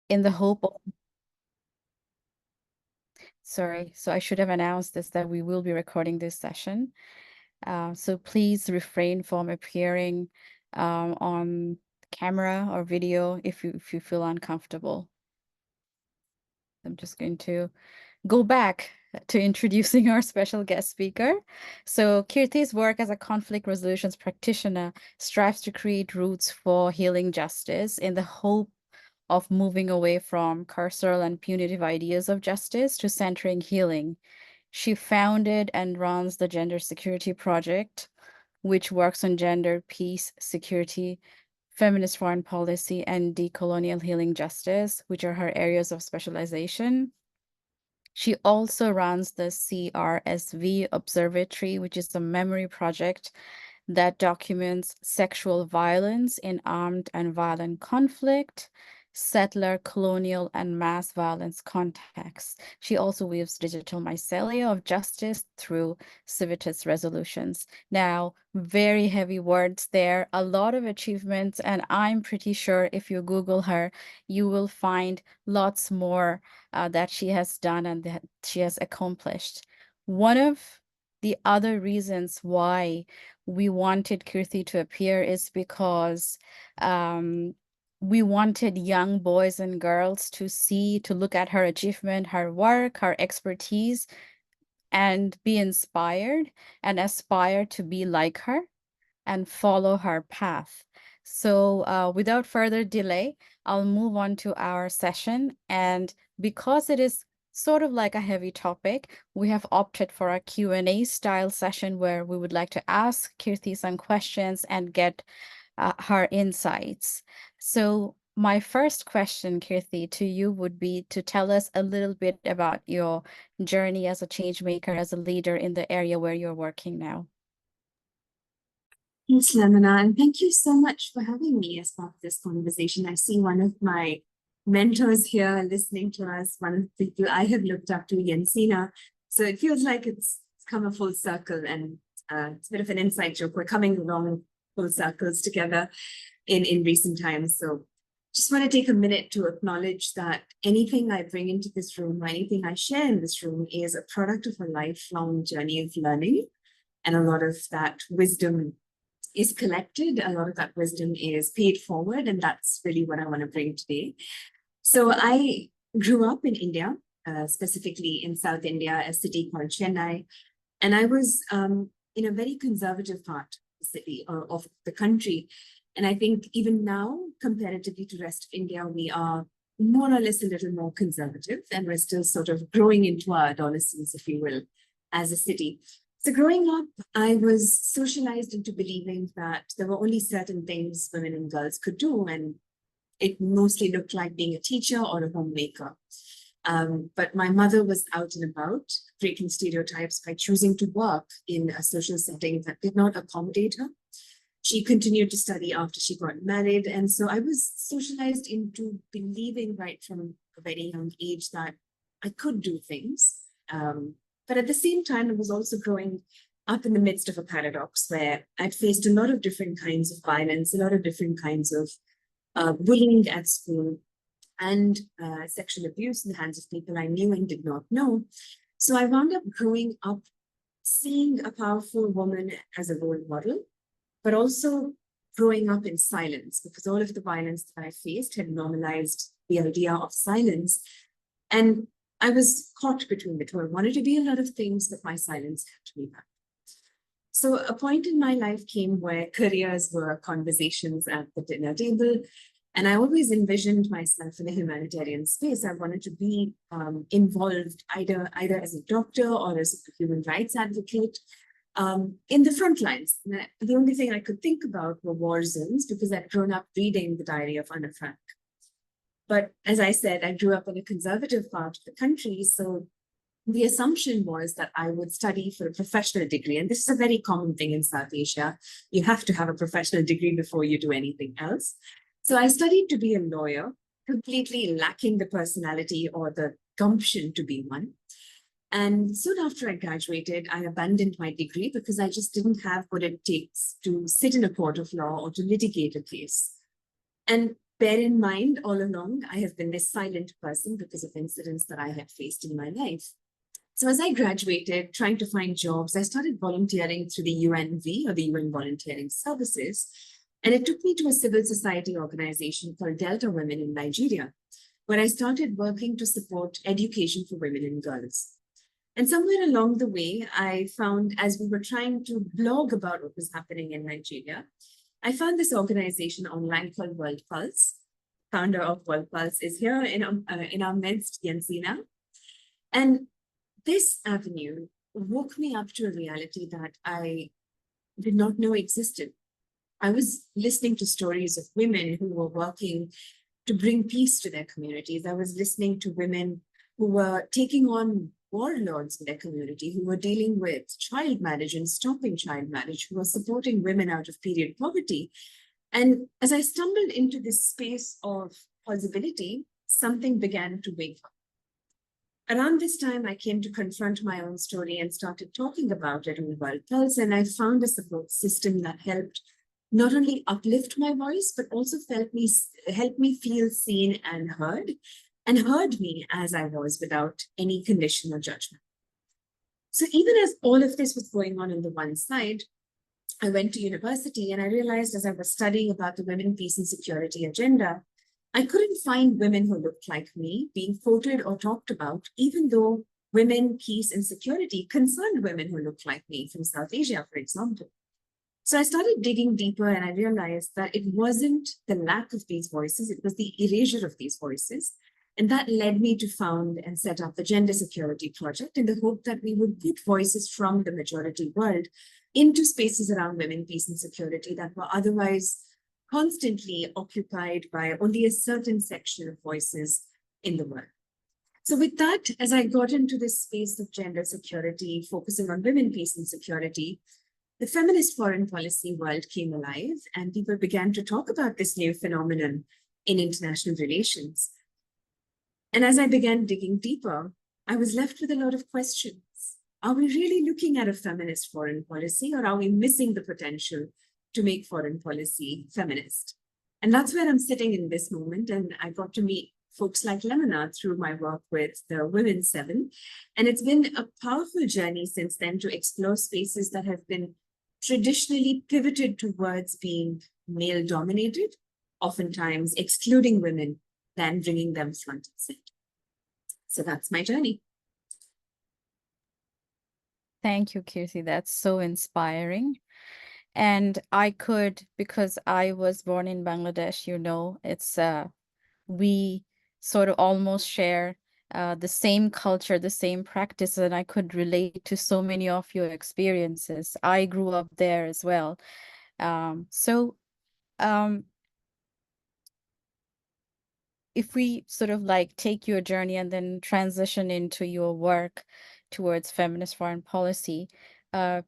in the hope of, sorry, so I should have announced this, that we will be recording this session. So please refrain from appearing on camera or video if you feel uncomfortable. I'm just going to go back to introducing our special guest speaker. So Kirthi's work as a conflict resolutions practitioner strives to create routes for healing justice in the hope of moving away from carceral and punitive ideas of justice to centering healing. She founded and runs the Gender Security Project, which works on gender, peace, security, feminist foreign policy, and decolonial healing justice, which are her areas of specialization. She also runs the CRSV Observatory, which is a memory project that documents sexual violence in armed and violent conflict, settler, colonial, and mass violence contexts. She also weaves digital mycelia of justice through Civitas resolutions. Now, very heavy words there, a lot of achievements, and I'm pretty sure if you Google her, you will find lots more that she has done and that she has accomplished. One of the other reasons why we wanted Kirthi to appear is because we wanted young boys and girls to look at her achievement, her work, her expertise, and be inspired and aspire to be like her and follow her path. So without further delay, I'll move on to our session. And because it is sort of like a heavy topic, we have opted for a Q&A style session where we would like to ask Kirthi some questions and get her insights. So my first question, Kirthi, to you would be to tell us a little bit about your journey as a change maker, as a leader in the area where you're working now. Thanks, Lamina, and thank you so much for having me as part of this conversation. I see one of my mentors here listening to us, one of the people I have looked up to, Jensina. So it feels like it's come a full circle, and it's a bit of an inside joke. We're coming along full circles together in recent times. So just want to take a minute to acknowledge that anything I bring into this room, or anything I share in this room, is a product of a lifelong journey of learning. And a lot of that wisdom is collected, a lot of that wisdom is paid forward, and that's really what I want to bring today. So I grew up in India, specifically in South India, a city called Chennai, and I was in a very conservative part of the city, of the country. And I think even now, comparatively to the rest of India, we are more or less a little more conservative, and we're still sort of growing into our adolescence, if you will, as a city. So growing up, I was socialized into believing that there were only certain things women and girls could do, and it mostly looked like being a teacher or a homemaker. But my mother was out and about, breaking stereotypes by choosing to work in a social setting that did not accommodate her. She continued to study after she got married, and so I was socialized into believing right from a very young age that I could do things. But at the same time, I was also growing up in the midst of a paradox where I'd faced a lot of different kinds of violence, a lot of different kinds of bullying at school, and sexual abuse in the hands of people I knew and did not know. So I wound up growing up seeing a powerful woman as a role model, but also growing up in silence, because all of the violence that I faced had normalized the idea of silence. And I was caught between the two. I wanted to be a lot of things, but my silence kept me back. So a point in my life came where careers were conversations at the dinner table. And I always envisioned myself in a humanitarian space. I wanted to be involved either as a doctor or as a human rights advocate in the front lines. And the only thing I could think about were war zones, because I'd grown up reading the Diary of Anna Frank. But as I said, I grew up in a conservative part of the country, so the assumption was that I would study for a professional degree. And this is a very common thing in South Asia. You have to have a professional degree before you do anything else. So I studied to be a lawyer, completely lacking the personality or the gumption to be one. And soon after I graduated, I abandoned my degree because I just didn't have what it takes to sit in a court of law or to litigate a case. And bear in mind all along, I have been this silent person because of incidents that I had faced in my life. So as I graduated, trying to find jobs, I started volunteering through the UNV, or the UN Volunteering Services. And it took me to a civil society organization called Delta Women in Nigeria, where I started working to support education for women and girls. And somewhere along the way, I found, as we were trying to blog about what was happening in Nigeria, I found this organization online called World Pulse. Founder of World Pulse is here in our midst, Jensina. And this avenue woke me up to a reality that I did not know existed. I was listening to stories of women who were working to bring peace to their communities. I was listening to women who were taking on warlords in their community, who were dealing with child marriage and stopping child marriage, who were supporting women out of period poverty. And as I stumbled into this space of possibility, something began to wake up. Around this time, I came to confront my own story and started talking about it in World Pulse, and I found a support system that helped not only uplift my voice, but also helped me feel seen and heard me as I was without any condition or judgment. So even as all of this was going on the one side, I went to university and I realized as I was studying about the women, peace and security agenda, I couldn't find women who looked like me being quoted or talked about, even though women, peace and security concerned women who looked like me from South Asia, for example. So I started digging deeper and I realized that it wasn't the lack of these voices, it was the erasure of these voices. And that led me to found and set up the Gender Security Project in the hope that we would put voices from the majority world into spaces around women, peace and security that were otherwise constantly occupied by only a certain section of voices in the world. So with that, as I got into this space of gender security, focusing on women, peace and security, the feminist foreign policy world came alive and people began to talk about this new phenomenon in international relations. And as I began digging deeper, I was left with a lot of questions. Are we really looking at a feminist foreign policy, or are we missing the potential to make foreign policy feminist? And that's where I'm sitting in this moment. And I got to meet folks like Lemona through my work with the Women 7. And it's been a powerful journey since then to explore spaces that have been traditionally pivoted towards being male dominated, oftentimes excluding women, than bringing them front and center. So that's my journey. Thank you, Kirthi. That's so inspiring. And I could, because I was born in Bangladesh, it's we sort of almost share the same culture, the same practices, and I could relate to so many of your experiences. I grew up there as well. If we sort of like take your journey and then transition into your work towards feminist foreign policy, can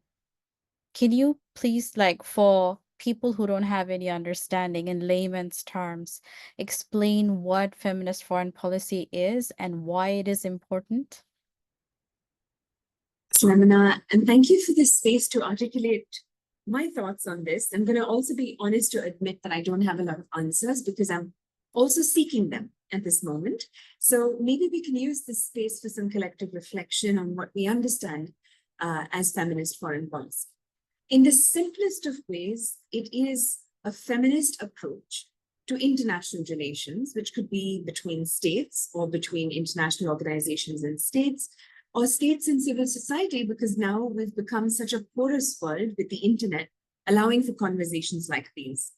you please, like, for people who don't have any understanding in layman's terms, explain what feminist foreign policy is and why it is important? Lemona, and thank you for this space to articulate my thoughts on this. I'm going to also be honest to admit that I don't have a lot of answers because I'm also seeking them at this moment. So maybe we can use this space for some collective reflection on what we understand as feminist foreign policy. In the simplest of ways, it is a feminist approach to international relations, which could be between states or between international organizations and states, or states and civil society, because now we've become such a porous world with the internet, allowing for conversations like these.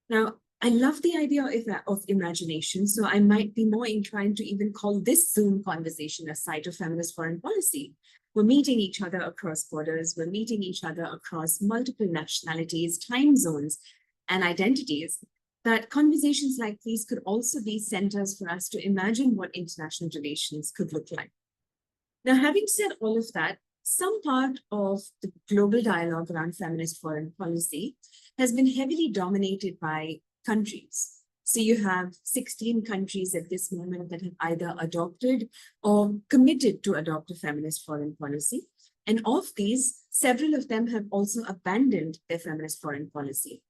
Now, I love the idea of imagination, so I might be more inclined to even call this Zoom conversation a site of feminist foreign policy. We're meeting each other across borders, we're meeting each other across multiple nationalities, time zones, and identities. That conversations like these could also be centers for us to imagine what international relations could look like. Now, having said all of that, some part of the global dialogue around feminist foreign policy has been heavily dominated by countries. So you have 16 countries at this moment that have either adopted or committed to adopt a feminist foreign policy. And of these, several of them have also abandoned their feminist foreign policy.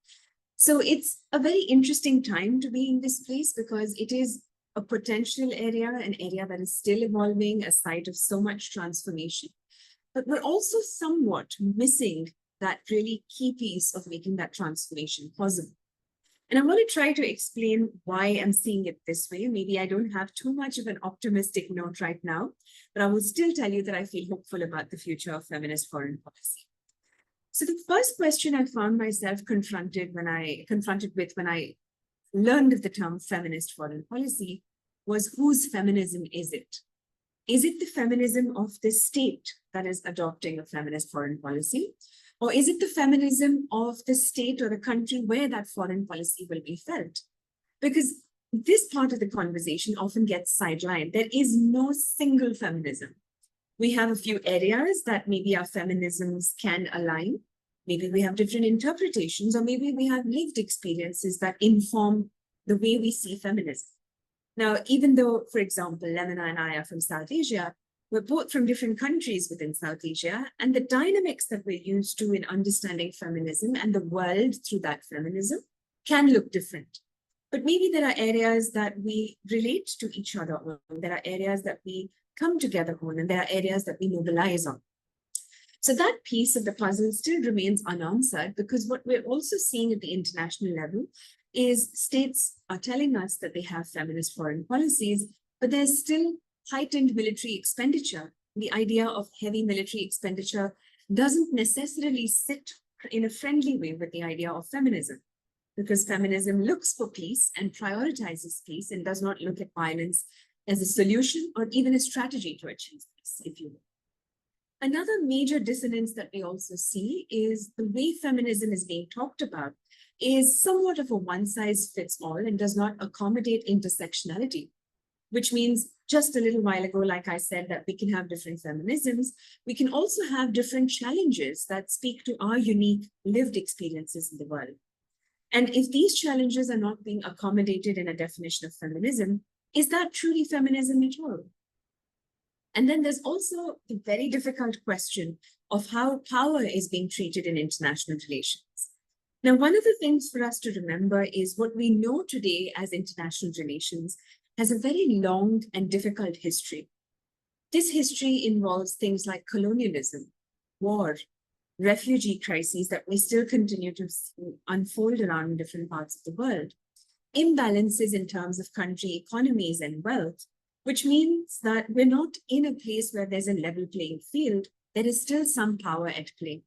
So it's a very interesting time to be in this place because it is a potential area, an area that is still evolving, a site of so much transformation. But we're also somewhat missing that really key piece of making that transformation possible. And I want to try to explain why I'm seeing it this way. Maybe I don't have too much of an optimistic note right now, but I will still tell you that I feel hopeful about the future of feminist foreign policy. So the first question I found myself confronted with when I learned of the term feminist foreign policy was, whose feminism is it? Is it the feminism of the state that is adopting a feminist foreign policy? Or is it the feminism of the state or the country where that foreign policy will be felt? Because this part of the conversation often gets sidelined. There is no single feminism. We have a few areas that maybe our feminisms can align. Maybe we have different interpretations, or maybe we have lived experiences that inform the way we see feminism. Now, even though, for example, Lemina and I are from South Asia, we're both from different countries within South Asia, and the dynamics that we're used to in understanding feminism and the world through that feminism can look different. But maybe there are areas that we relate to each other on, there are areas that we come together on, and there are areas that we mobilize on. So that piece of the puzzle still remains unanswered, because what we're also seeing at the international level is states are telling us that they have feminist foreign policies, but there's still heightened military expenditure. The idea of heavy military expenditure doesn't necessarily sit in a friendly way with the idea of feminism, because feminism looks for peace and prioritizes peace and does not look at violence as a solution or even a strategy to achieve peace, if you will. Another major dissonance that we also see is the way feminism is being talked about is somewhat of a one-size-fits-all and does not accommodate intersectionality, which means just a little while ago, like I said, that we can have different feminisms, we can also have different challenges that speak to our unique lived experiences in the world. And if these challenges are not being accommodated in a definition of feminism, is that truly feminism at all? And then there's also the very difficult question of how power is being treated in international relations. Now, one of the things for us to remember is what we know today as international relations has a very long and difficult history. This history involves things like colonialism, war, refugee crises that we still continue to unfold around different parts of the world, imbalances in terms of country economies and wealth, which means that we're not in a place where there's a level playing field. There is still some power at play.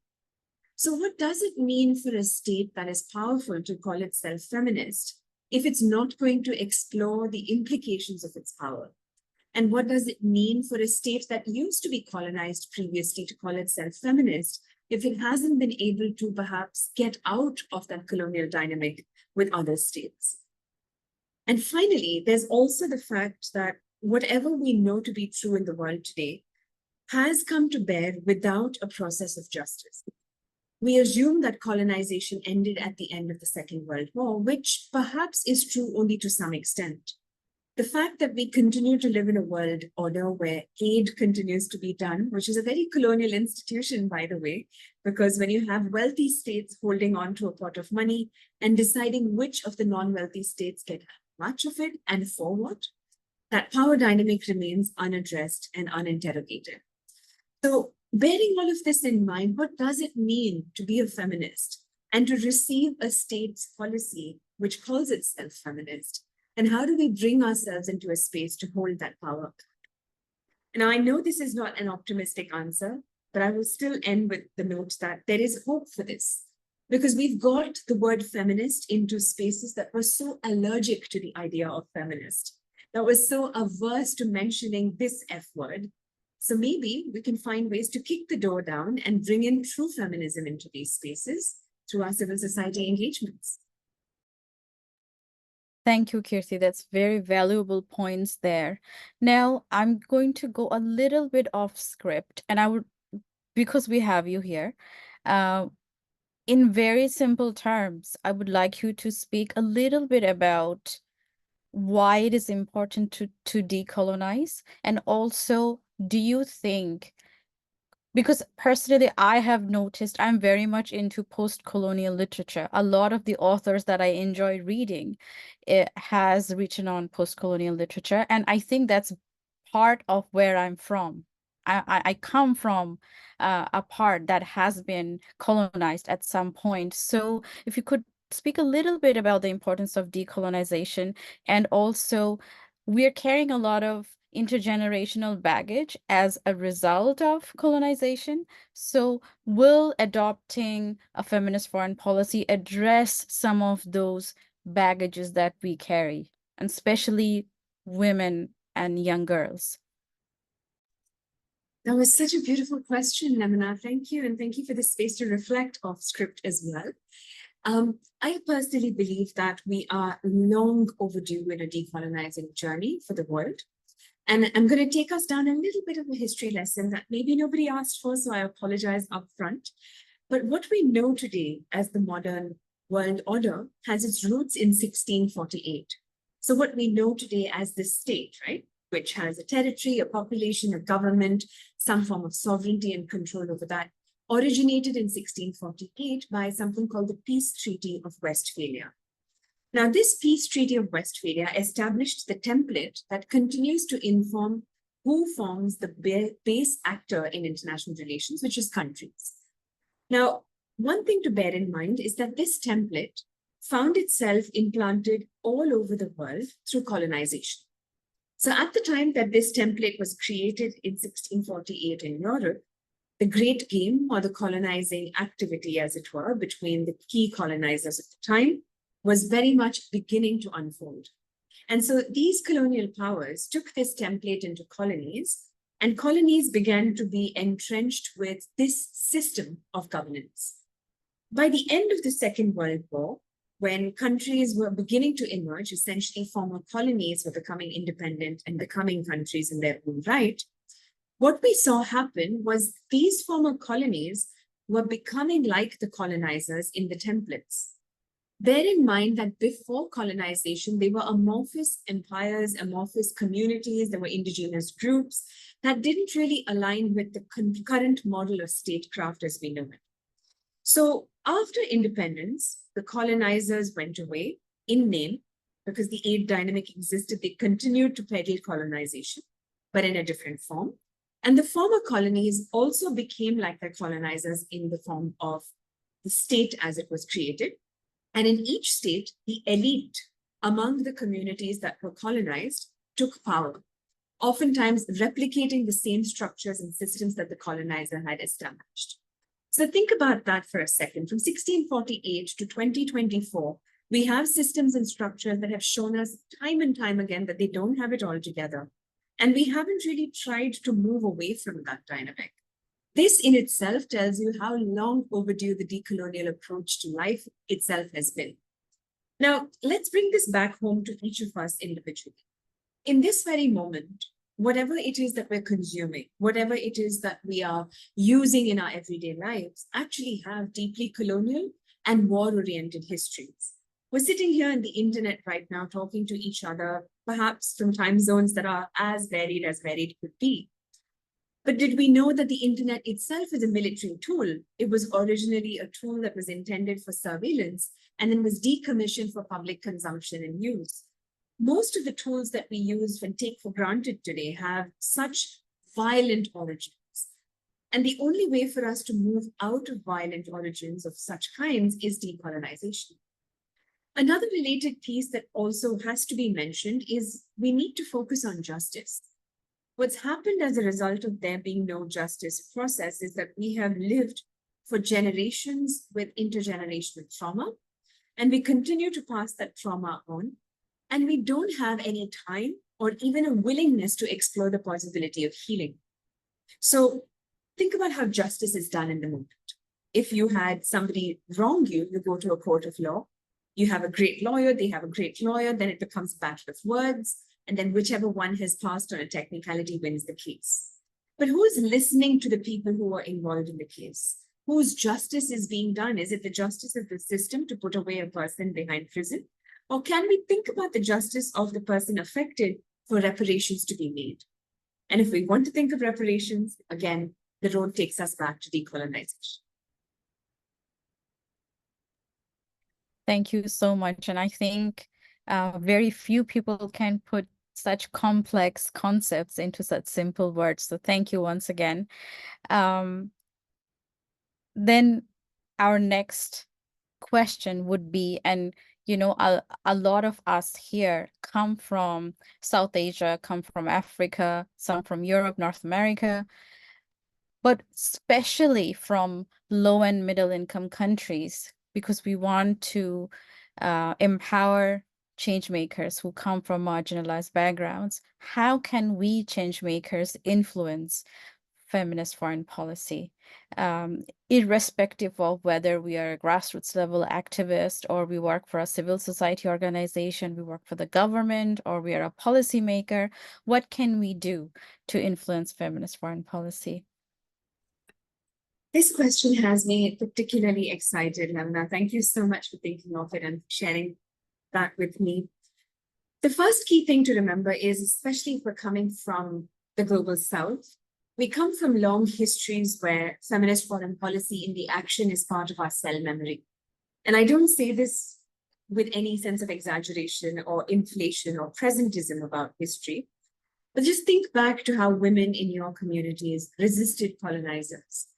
So what does it mean for a state that is powerful to call itself feminist if it's not going to explore the implications of its power? And what does it mean for a state that used to be colonized previously to call itself feminist if it hasn't been able to perhaps get out of that colonial dynamic with other states? And finally, there's also the fact that whatever we know to be true in the world today has come to bear without a process of justice. We assume that colonization ended at the end of the Second World War, which perhaps is true only to some extent. The fact that we continue to live in a world order where aid continues to be done, which is a very colonial institution, by the way, because when you have wealthy states holding on to a pot of money and deciding which of the non-wealthy states get much of it and for what, that power dynamic remains unaddressed and uninterrogated. So, bearing all of this in mind, what does it mean to be a feminist and to receive a state's policy which calls itself feminist? And how do we bring ourselves into a space to hold that power? Now, I know this is not an optimistic answer, but I will still end with the note that there is hope for this, because we've got the word feminist into spaces that were so allergic to the idea of feminist, that was so averse to mentioning this F word. So maybe we can find ways to kick the door down and bring in true feminism into these spaces through our civil society engagements. Thank you, Kirthi. That's very valuable points there. Now, I'm going to go a little bit off script, and I would, because we have you here, in very simple terms, I would like you to speak a little bit about why it is important to decolonize, and also, do you think because personally, I have noticed I'm very much into post-colonial literature. A lot of the authors that I enjoy reading, it has written on post-colonial literature, and I think that's part of where I'm from. I come from a part that has been colonized at some point. So if you could speak a little bit about the importance of decolonization, and also we're carrying a lot of intergenerational baggage as a result of colonization. So will adopting a feminist foreign policy address some of those baggages that we carry, and especially women and young girls? That was such a beautiful question, Namina. Thank you. And thank you for the space to reflect off script as well. I personally believe that we are long overdue in a decolonizing journey for the world. And I'm going to take us down a little bit of a history lesson that maybe nobody asked for, so I apologize upfront. But what we know today as the modern world order has its roots in 1648. So what we know today as the state, right, which has a territory, a population, a government, some form of sovereignty and control over that, originated in 1648 by something called the Peace Treaty of Westphalia. Now, this Peace Treaty of Westphalia established the template that continues to inform who forms the base actor in international relations, which is countries. Now, one thing to bear in mind is that this template found itself implanted all over the world through colonization. So at the time that this template was created in 1648 in Europe, the great game, or the colonizing activity, as it were, between the key colonizers at the time was very much beginning to unfold. And so these colonial powers took this template into colonies, and colonies began to be entrenched with this system of governance. By the end of the Second World War, when countries were beginning to emerge, essentially former colonies were becoming independent and becoming countries in their own right, what we saw happen was these former colonies were becoming like the colonizers in the templates. Bear in mind that before colonization, they were amorphous empires, amorphous communities, there were indigenous groups that didn't really align with the current model of statecraft as we know it. So after independence, the colonizers went away in name because the aid dynamic existed. They continued to peddle colonization, but in a different form. And the former colonies also became like their colonizers in the form of the state as it was created. And in each state, the elite among the communities that were colonized took power, oftentimes replicating the same structures and systems that the colonizer had established. So think about that for a second. From 1648 to 2024, we have systems and structures that have shown us time and time again that they don't have it all together. And we haven't really tried to move away from that dynamic. This in itself tells you how long overdue the decolonial approach to life itself has been. Now, let's bring this back home to each of us individually. In this very moment, whatever it is that we're consuming, whatever it is that we are using in our everyday lives, actually have deeply colonial and war-oriented histories. We're sitting here on the internet right now talking to each other, perhaps from time zones that are as varied could be. But did we know that the internet itself is a military tool? It was originally a tool that was intended for surveillance and then was decommissioned for public consumption and use. Most of the tools that we use and take for granted today have such violent origins. And the only way for us to move out of violent origins of such kinds is decolonization. Another related piece that also has to be mentioned is we need to focus on justice. What's happened as a result of there being no justice process is that we have lived for generations with intergenerational trauma, and we continue to pass that trauma on, and we don't have any time or even a willingness to explore the possibility of healing. So think about how justice is done in the moment. If you had somebody wrong you, you go to a court of law, you have a great lawyer, they have a great lawyer, then it becomes a battle of words, and then whichever one has passed on a technicality wins the case. But who is listening to the people who are involved in the case? Whose justice is being done? Is it the justice of the system to put away a person behind prison? Or can we think about the justice of the person affected for reparations to be made? And if we want to think of reparations, again, the road takes us back to decolonization. Thank you so much. And I think very few people can put such complex concepts into such simple words. So thank you once again. Then our next question would be, and a lot of us here come from South Asia, come from Africa, some from Europe, North America, but especially from low and middle income countries, because we want to empower change makers who come from marginalized backgrounds. How can we change makers influence feminist foreign policy, irrespective of whether we are a grassroots level activist, or we work for a civil society organization, we work for the government, or we are a policymaker? What can we do to influence feminist foreign policy? This question has me particularly excited, Lamna. Thank you so much for thinking of it and sharing that with me. The first key thing to remember is, especially if we're coming from the global South, we come from long histories where feminist foreign policy in the action is part of our cell memory. And I don't say this with any sense of exaggeration or inflation or presentism about history, but just think back to how women in your communities resisted colonizers,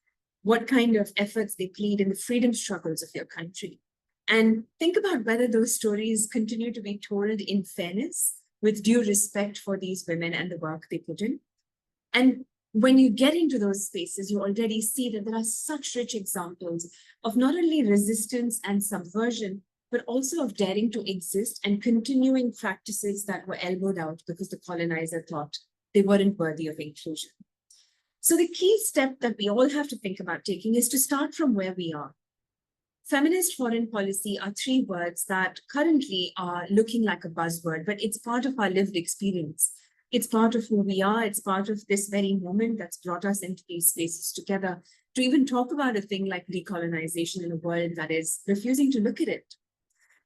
what kind of efforts they played in the freedom struggles of your country. And think about whether those stories continue to be told in fairness, with due respect for these women and the work they put in. And when you get into those spaces, you already see that there are such rich examples of not only resistance and subversion, but also of daring to exist and continuing practices that were elbowed out because the colonizer thought they weren't worthy of inclusion. So the key step that we all have to think about taking is to start from where we are. Feminist foreign policy are three words that currently are looking like a buzzword, but it's part of our lived experience. It's part of who we are. It's part of this very moment that's brought us into these spaces together to even talk about a thing like decolonization in a world that is refusing to look at it.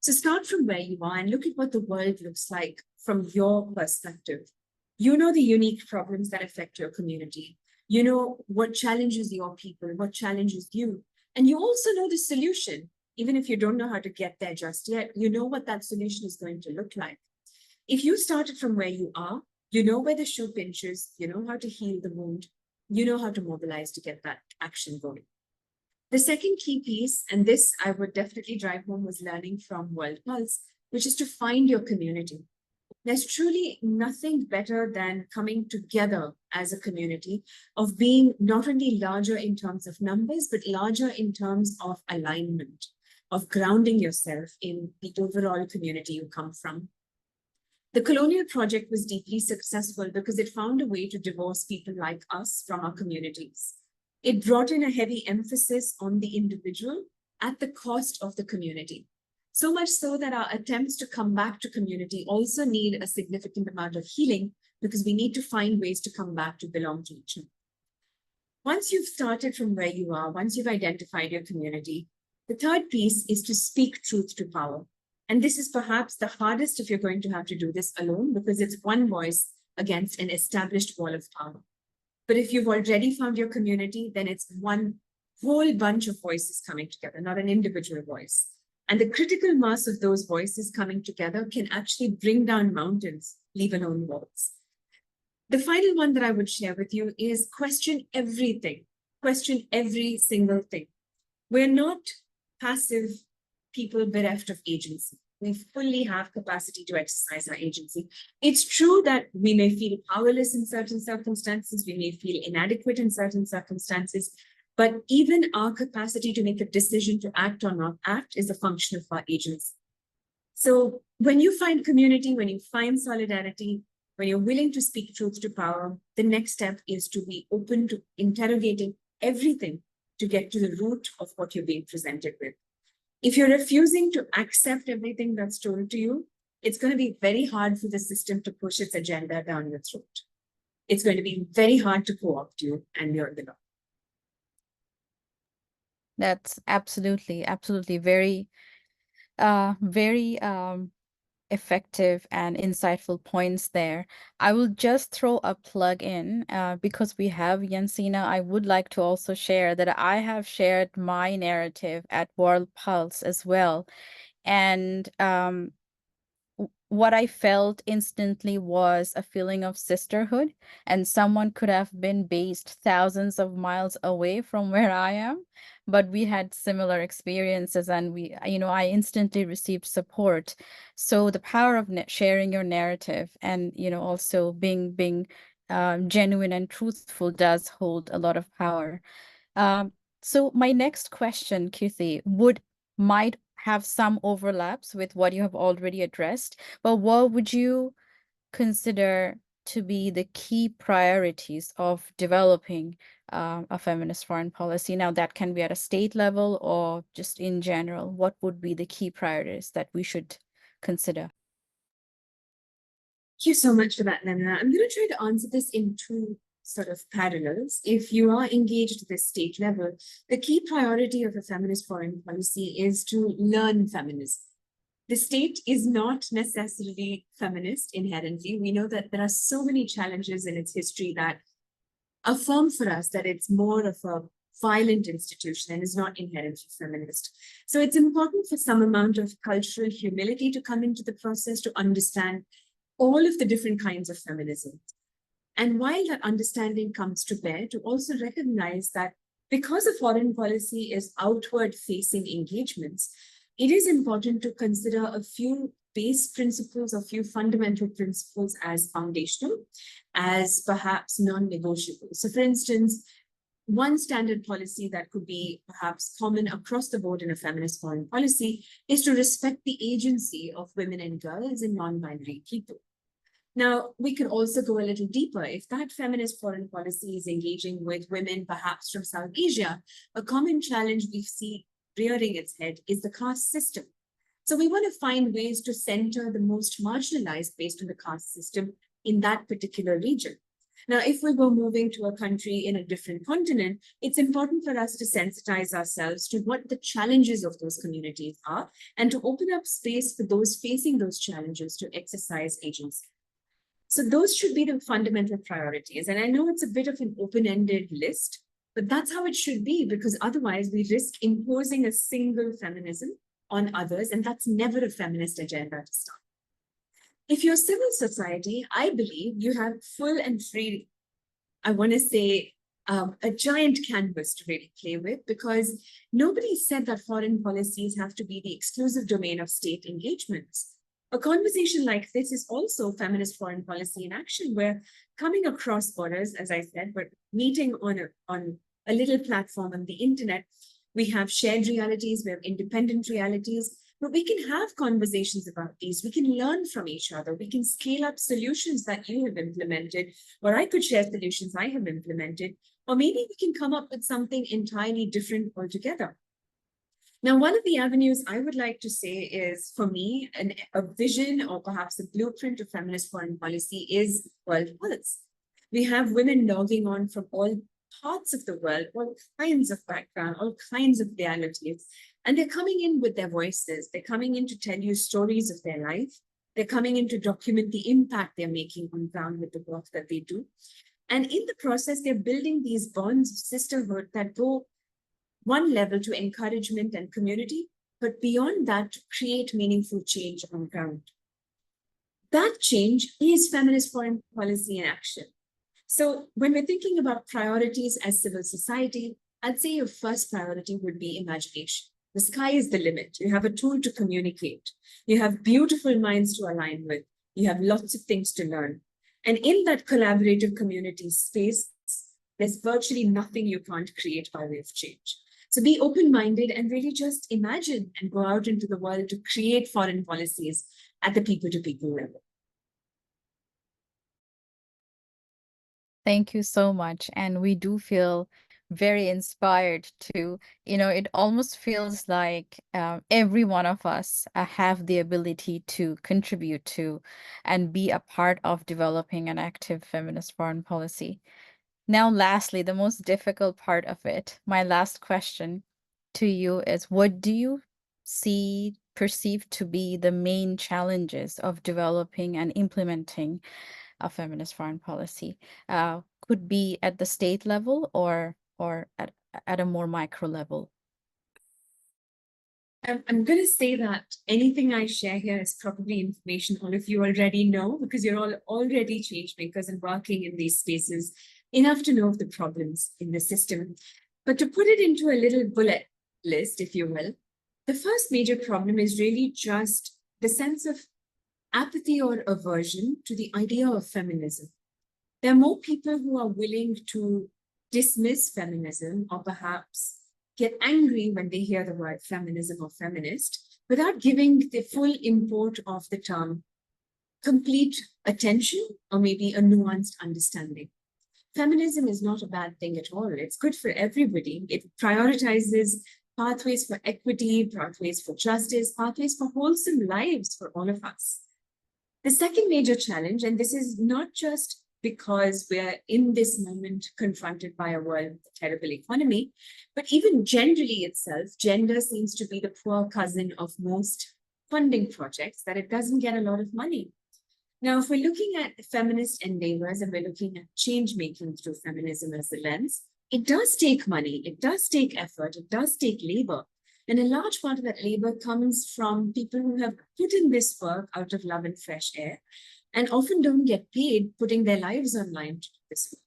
So start from where you are and look at what the world looks like from your perspective. You know the unique problems that affect your community. You know what challenges your people, what challenges you. And you also know the solution. Even if you don't know how to get there just yet, you know what that solution is going to look like. If you started from where you are, you know where the shoe pinches, you know how to heal the wound, you know how to mobilize to get that action going. The second key piece, and this I would definitely drive home, was learning from World Pulse, which is to find your community. There's truly nothing better than coming together as a community, of being not only larger in terms of numbers, but larger in terms of alignment, of grounding yourself in the overall community you come from. The colonial project was deeply successful because it found a way to divorce people like us from our communities. It brought in a heavy emphasis on the individual at the cost of the community. So much so that our attempts to come back to community also need a significant amount of healing, because we need to find ways to come back to belong to each other. Once you've started from where you are, once you've identified your community, the third piece is to speak truth to power. And this is perhaps the hardest if you're going to have to do this alone, because it's one voice against an established wall of power. But if you've already found your community, then it's one whole bunch of voices coming together, not an individual voice. And the critical mass of those voices coming together can actually bring down mountains, leave alone walls. The final one that I would share with you is question everything. Question every single thing. We're not passive people bereft of agency. We fully have capacity to exercise our agency. It's true that we may feel powerless in certain circumstances, we may feel inadequate in certain circumstances, but even our capacity to make a decision to act or not act is a function of our agency. So when you find community, when you find solidarity, when you're willing to speak truth to power, the next step is to be open to interrogating everything to get to the root of what you're being presented with. If you're refusing to accept everything that's told to you, it's going to be very hard for the system to push its agenda down your throat. It's going to be very hard to co-opt you, and you're the law. That's absolutely very effective and insightful points there. I will just throw a plug in because we have Jensina. I would like to also share that I have shared my narrative at World Pulse as well. And what I felt instantly was a feeling of sisterhood, and someone could have been based thousands of miles away from where I am, but we had similar experiences, and I instantly received support. So the power of sharing your narrative and, also being genuine and truthful does hold a lot of power. So my next question, Kirthi, might have some overlaps with what you have already addressed, but what would you consider to be the key priorities of developing a feminist foreign policy? Now, that can be at a state level or just in general. What would be the key priorities that we should consider? Thank you so much for that, Lemna. I'm going to try to answer this in two sort of parallels. If you are engaged at the state level, the key priority of a feminist foreign policy is to learn feminism. The state is not necessarily feminist inherently. We know that there are so many challenges in its history that affirm for us that it's more of a violent institution and is not inherently feminist. So it's important for some amount of cultural humility to come into the process to understand all of the different kinds of feminism. And while that understanding comes to bear, to also recognize that because a foreign policy is outward facing engagements, it is important to consider a few base principles, a few fundamental principles as foundational, as perhaps non-negotiable. So for instance, one standard policy that could be perhaps common across the board in a feminist foreign policy is to respect the agency of women and girls and non-binary people. Now, we could also go a little deeper. If that feminist foreign policy is engaging with women, perhaps from South Asia, a common challenge we see rearing its head is the caste system. So we want to find ways to center the most marginalized based on the caste system in that particular region. Now, if we were moving to a country in a different continent, it's important for us to sensitize ourselves to what the challenges of those communities are and to open up space for those facing those challenges to exercise agency. So those should be the fundamental priorities. And I know it's a bit of an open-ended list, but that's how it should be, because otherwise we risk imposing a single feminism on others, and that's never a feminist agenda to start. If you're civil society, I believe you have full and free, I want to say, a giant canvas to really play with, because nobody said that foreign policies have to be the exclusive domain of state engagements. A conversation like this is also feminist foreign policy in action. We're coming across borders, as I said, we're meeting on a little platform on the internet. We have shared realities, we have independent realities, but we can have conversations about these. We can learn from each other. We can scale up solutions that you have implemented, or I could share solutions I have implemented, or maybe we can come up with something entirely different altogether. Now, one of the avenues I would like to say is, for me, a vision or perhaps a blueprint of feminist foreign policy is World Pulse. We have women logging on from all parts of the world, all kinds of background, all kinds of realities, and they're coming in with their voices. They're coming in to tell you stories of their life. They're coming in to document the impact they're making on ground with the work that they do. And in the process, they're building these bonds of sisterhood that go one level to encouragement and community, but beyond that, to create meaningful change on ground. That change is feminist foreign policy in action. So when we're thinking about priorities as civil society, I'd say your first priority would be imagination. The sky is the limit. You have a tool to communicate. You have beautiful minds to align with. You have lots of things to learn. And in that collaborative community space, there's virtually nothing you can't create by way of change. So be open-minded and really just imagine and go out into the world to create foreign policies at the people-to-people level. Thank you so much. And we do feel very inspired to, it almost feels like every one of us have the ability to contribute to and be a part of developing an active feminist foreign policy. Now, lastly, the most difficult part of it, my last question to you is, what do you see perceived to be the main challenges of developing and implementing a feminist foreign policy? Could be at the state level or at a more micro level. I'm going to say that anything I share here is probably information all of you already know, because you're all already change makers and working in these spaces enough to know of the problems in the system. But to put it into a little bullet list, if you will, the first major problem is really just the sense of apathy or aversion to the idea of feminism. There are more people who are willing to dismiss feminism or perhaps get angry when they hear the word feminism or feminist without giving the full import of the term complete attention or maybe a nuanced understanding. Feminism is not a bad thing at all. It's good for everybody. It prioritizes pathways for equity, pathways for justice, pathways for wholesome lives for all of us. The second major challenge, and this is not just because we're in this moment confronted by a world with a terrible economy, but even generally itself, gender seems to be the poor cousin of most funding projects, that it doesn't get a lot of money. Now, if we're looking at feminist endeavors and we're looking at change making through feminism as the lens, it does take money, it does take effort, it does take labor. And a large part of that labor comes from people who have put in this work out of love and fresh air, and often don't get paid putting their lives online to do this work.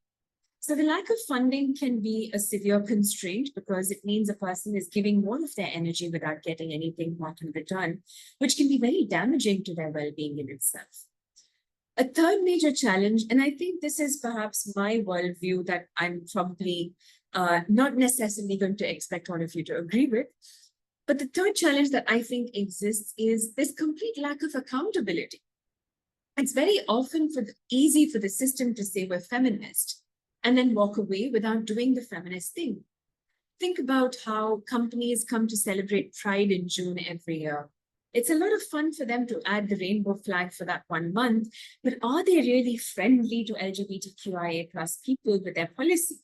So the lack of funding can be a severe constraint, because it means a person is giving more of their energy without getting anything back in return, which can be very damaging to their well-being in itself. A third major challenge, and I think this is perhaps my worldview that I'm probably not necessarily going to expect all of you to agree with, but the third challenge that I think exists is this complete lack of accountability. It's very often easy for the system to say we're feminist and then walk away without doing the feminist thing. Think about how companies come to celebrate Pride in June every year. It's a lot of fun for them to add the rainbow flag for that 1 month, but are they really friendly to LGBTQIA+ people with their policies?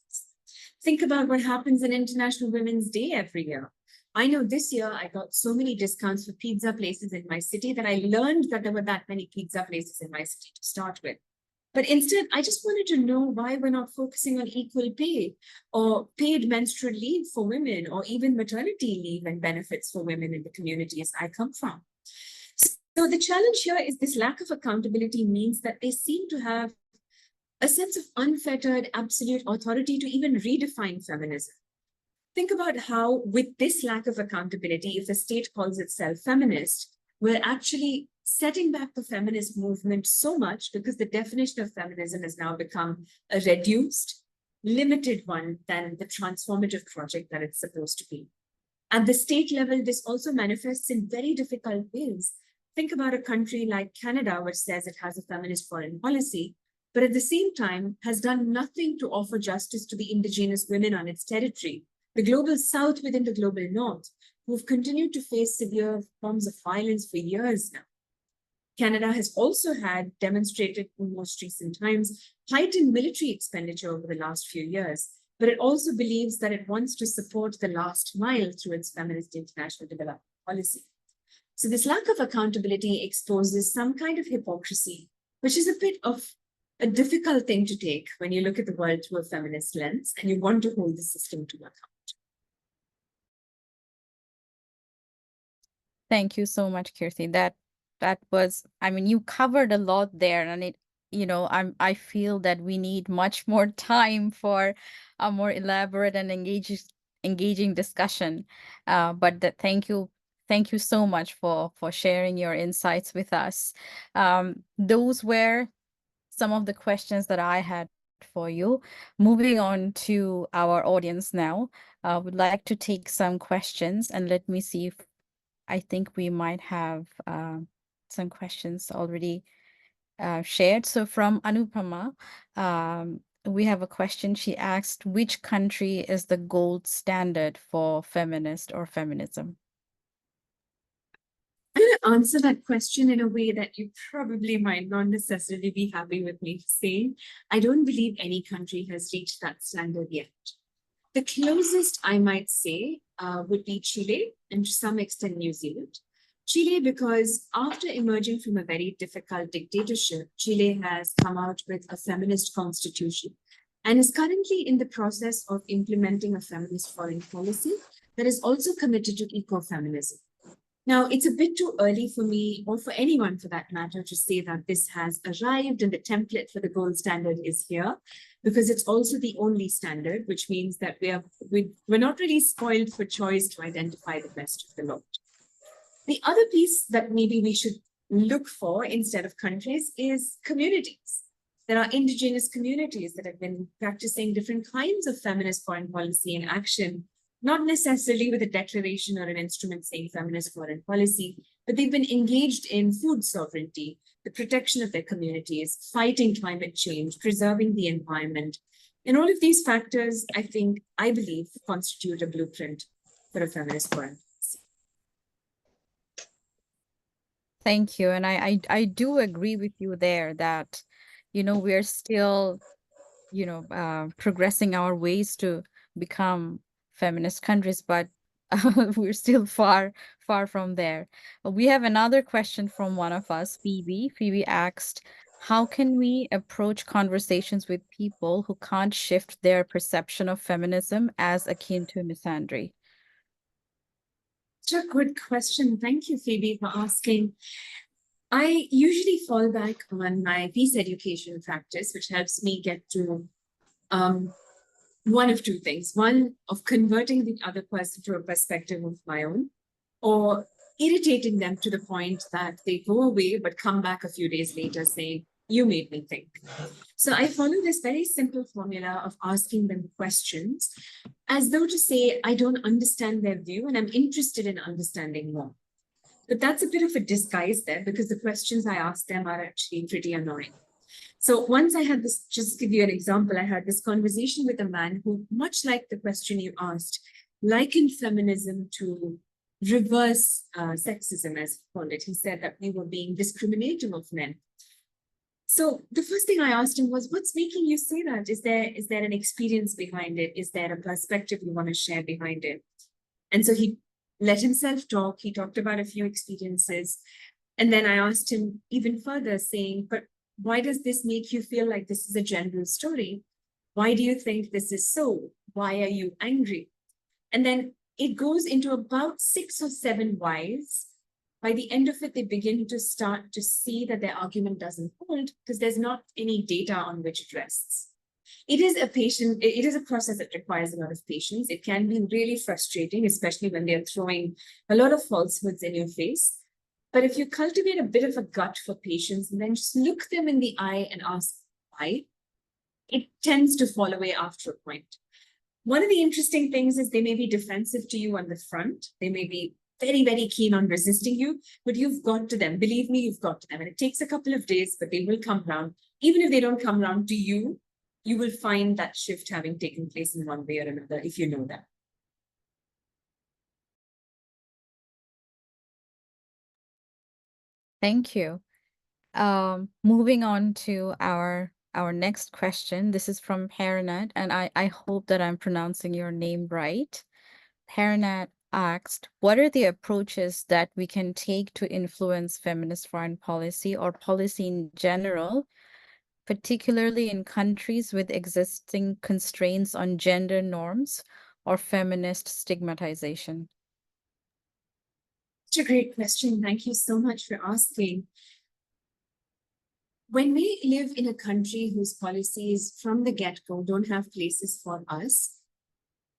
Think about what happens in International Women's Day every year. I know this year I got so many discounts for pizza places in my city that I learned that there were that many pizza places in my city to start with. But instead, I just wanted to know why we're not focusing on equal pay or paid menstrual leave for women, or even maternity leave and benefits for women in the communities I come from. So the challenge here is this lack of accountability means that they seem to have a sense of unfettered absolute authority to even redefine feminism. Think about how, with this lack of accountability, if the state calls itself feminist, we're actually setting back the feminist movement so much, because the definition of feminism has now become a reduced, limited one than the transformative project that it's supposed to be. At the state level, this also manifests in very difficult ways. Think about a country like Canada, which says it has a feminist foreign policy, but at the same time has done nothing to offer justice to the indigenous women on its territory, the global south within the global north, who've continued to face severe forms of violence for years now. Canada has also had demonstrated in most recent times heightened military expenditure over the last few years, but it also believes that it wants to support the last mile through its feminist international development policy. So this lack of accountability exposes some kind of hypocrisy, which is a bit of a difficult thing to take when you look at the world through a feminist lens and you want to hold the system to account. Thank you so much, Kirthi. That was, I mean, you covered a lot there, and it, I feel that we need much more time for a more elaborate and engaging discussion. But thank you so much for sharing your insights with us. Those were some of the questions that I had for you. Moving on to our audience now, would like to take some questions, and let me see if I think we might have some questions already shared. So from Anupama, we have a question. She asked, which country is the gold standard for feminist or feminism? I'm going to answer that question in a way that you probably might not necessarily be happy with me saying. I don't believe any country has reached that standard yet. The closest I might say would be Chile and to some extent New Zealand. Chile, because after emerging from a very difficult dictatorship, Chile has come out with a feminist constitution and is currently in the process of implementing a feminist foreign policy that is also committed to ecofeminism. Now, it's a bit too early for me, or for anyone for that matter, to say that this has arrived and the template for the gold standard is here, because it's also the only standard, which means that we're not really spoiled for choice to identify the best of the lot. The other piece that maybe we should look for instead of countries is communities. There are indigenous communities that have been practicing different kinds of feminist foreign policy and action, not necessarily with a declaration or an instrument saying feminist foreign policy, but they've been engaged in food sovereignty, the protection of their communities, fighting climate change, preserving the environment. And all of these factors, I believe, constitute a blueprint for a feminist foreign policy. Thank you. And I do agree with you there that, we're still, progressing our ways to become feminist countries, but we're still far from there. We have another question from one of us, Phoebe. Phoebe asked, how can we approach conversations with people who can't shift their perception of feminism as akin to misandry? Such a good question. Thank you, Phoebe, for asking. I usually fall back on my peace education practice, which helps me get to one of two things. One, of converting the other person to a perspective of my own, or irritating them to the point that they go away but come back a few days later saying, you made me think. So I follow this very simple formula of asking them questions as though to say, I don't understand their view and I'm interested in understanding more. But that's a bit of a disguise there because the questions I ask them are actually pretty annoying. So once I had this, just to give you an example, I had this conversation with a man who, much like the question you asked, likened feminism to reverse sexism, as he called it. He said that we were being discriminative of men. So the first thing I asked him was, what's making you say that? Is there an experience behind it? Is there a perspective you want to share behind it? And so he let himself talk. He talked about a few experiences. And then I asked him even further, saying, but why does this make you feel like this is a general story? Why do you think this is so? Why are you angry? And then it goes into about 6 or 7 whys. By the end of it, they begin to start to see that their argument doesn't hold because there's not any data on which it rests. It is a process that requires a lot of patience. It can be really frustrating, especially when they're throwing a lot of falsehoods in your face. But if you cultivate a bit of a gut for patience and then just look them in the eye and ask why, it tends to fall away after a point. One of the interesting things is they may be defensive to you on the front. They may be very, very keen on resisting you, but you've got to them. Believe me, you've got to them. And it takes a couple of days, but they will come around. Even if they don't come around to you, you will find that shift having taken place in one way or another, if you know that. Thank you. Moving on to our next question. This is from Harinat, and I hope that I'm pronouncing your name right. Harinat asked, what are the approaches that we can take to influence feminist foreign policy or policy in general, particularly in countries with existing constraints on gender norms or feminist stigmatization? Such a great question. Thank you so much for asking. When we live in a country whose policies from the get-go don't have places for us,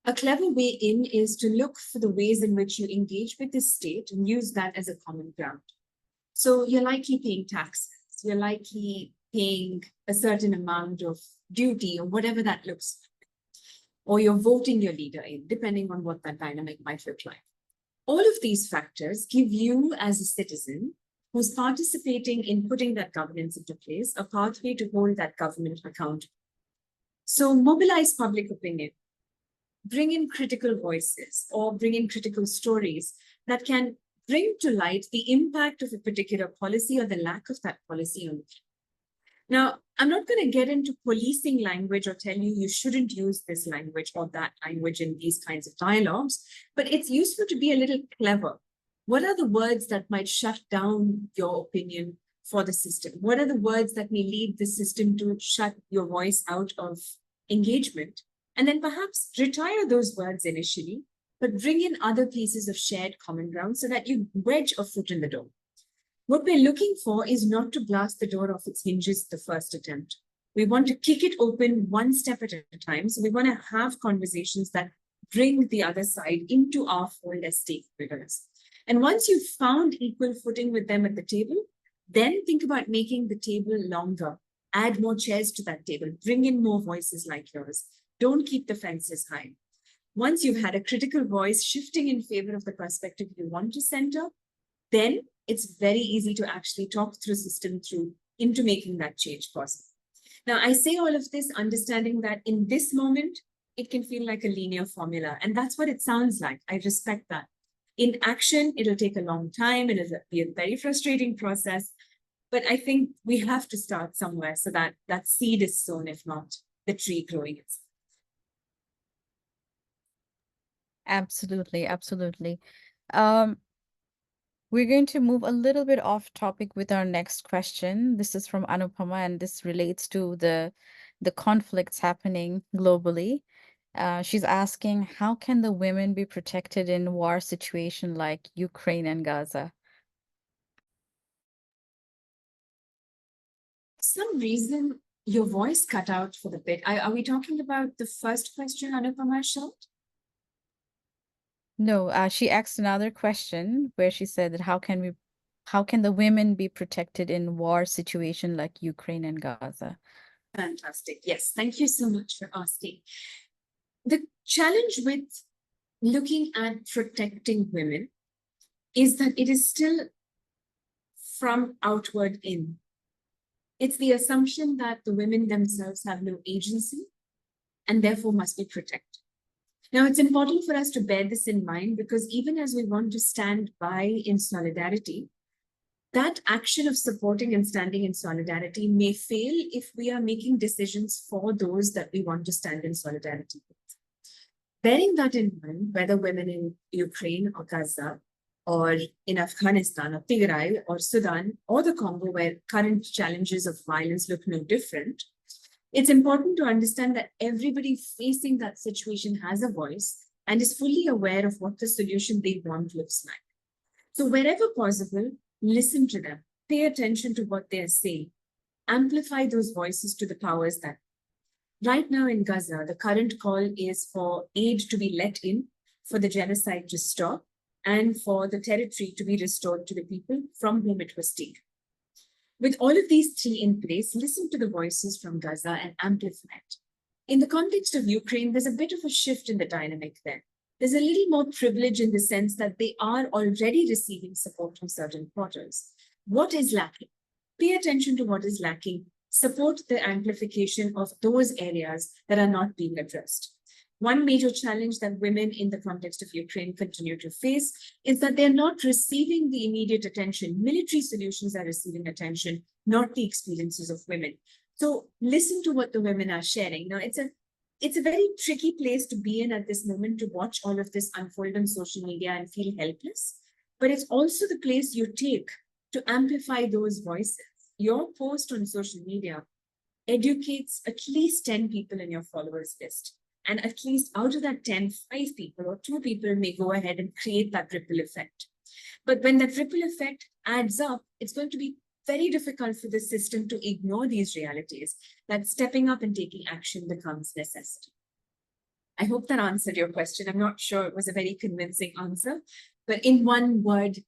a clever way in is to look for the ways in which you engage with the state and use that as a common ground. So you're likely paying taxes, you're likely paying a certain amount of duty or whatever that looks like, or you're voting your leader in, depending on what that dynamic might look like. All of these factors give you as a citizen who's participating in putting that governance into place, a pathway to hold that government accountable. So mobilize public opinion, bring in critical voices or bring in critical stories that can bring to light the impact of a particular policy or the lack of that policy on it. Now, I'm not going to get into policing language or tell you shouldn't use this language or that language in these kinds of dialogues, but it's useful to be a little clever What are the words that might shut down your opinion for the system? What are the words that may lead the system to shut your voice out of engagement? And then perhaps retire those words initially, but bring in other pieces of shared common ground so that you wedge a foot in the door. What we're looking for is not to blast the door off its hinges the first attempt. We want to kick it open one step at a time. So we want to have conversations that bring the other side into our fold as stakeholders. And once you've found equal footing with them at the table, then think about making the table longer. Add more chairs to that table. Bring in more voices like yours. Don't keep the fences high. Once you've had a critical voice shifting in favor of the perspective you want to center, then it's very easy to actually talk through system through into making that change possible. Now, I say all of this understanding that in this moment, it can feel like a linear formula, and that's what it sounds like. I respect that. In action, it'll take a long time. It'll be a very frustrating process, but I think we have to start somewhere so that that seed is sown, if not the tree growing itself. Absolutely, absolutely. We're going to move a little bit off topic with our next question. This is from Anupama, and this relates to the conflicts happening globally. She's asking, how can the women be protected in war situation like Ukraine and Gaza? Some reason your voice cut out for the bit. Are we talking about the first question Anupama showed? No, she asked another question where she said that how can the women be protected in war situation like Ukraine and Gaza? Fantastic. Yes, thank you so much for asking. The challenge with looking at protecting women is that it is still from outward in. It's the assumption that the women themselves have no agency and therefore must be protected. Now, it's important for us to bear this in mind because even as we want to stand by in solidarity, that action of supporting and standing in solidarity may fail if we are making decisions for those that we want to stand in solidarity with. Bearing that in mind, whether women in Ukraine or Gaza, or in Afghanistan, or Tigray, or Sudan, or the Congo, where current challenges of violence look no different, it's important to understand that everybody facing that situation has a voice and is fully aware of what the solution they want looks like. So wherever possible, listen to them, pay attention to what they're saying, amplify those voices to the powers that. Right now in Gaza, the current call is for aid to be let in, for the genocide to stop, and for the territory to be restored to the people from whom it was taken. With all of these three in place, listen to the voices from Gaza and amplify it. In the context of Ukraine, there's a bit of a shift in the dynamic there. There's a little more privilege in the sense that they are already receiving support from certain quarters. What is lacking? Pay attention to what is lacking. Support the amplification of those areas that are not being addressed. One major challenge that women in the context of Ukraine continue to face is that they're not receiving the immediate attention. Military solutions are receiving attention, not the experiences of women. So listen to what the women are sharing. Now, it's a very tricky place to be in at this moment to watch all of this unfold on social media and feel helpless. But it's also the place you take to amplify those voices. Your post on social media educates at least 10 people in your followers list. And at least out of that 10, 5 people or 2 people may go ahead and create that ripple effect. But when that ripple effect adds up, it's going to be very difficult for the system to ignore these realities, that stepping up and taking action becomes necessary. I hope that answered your question. I'm not sure it was a very convincing answer, but in one word,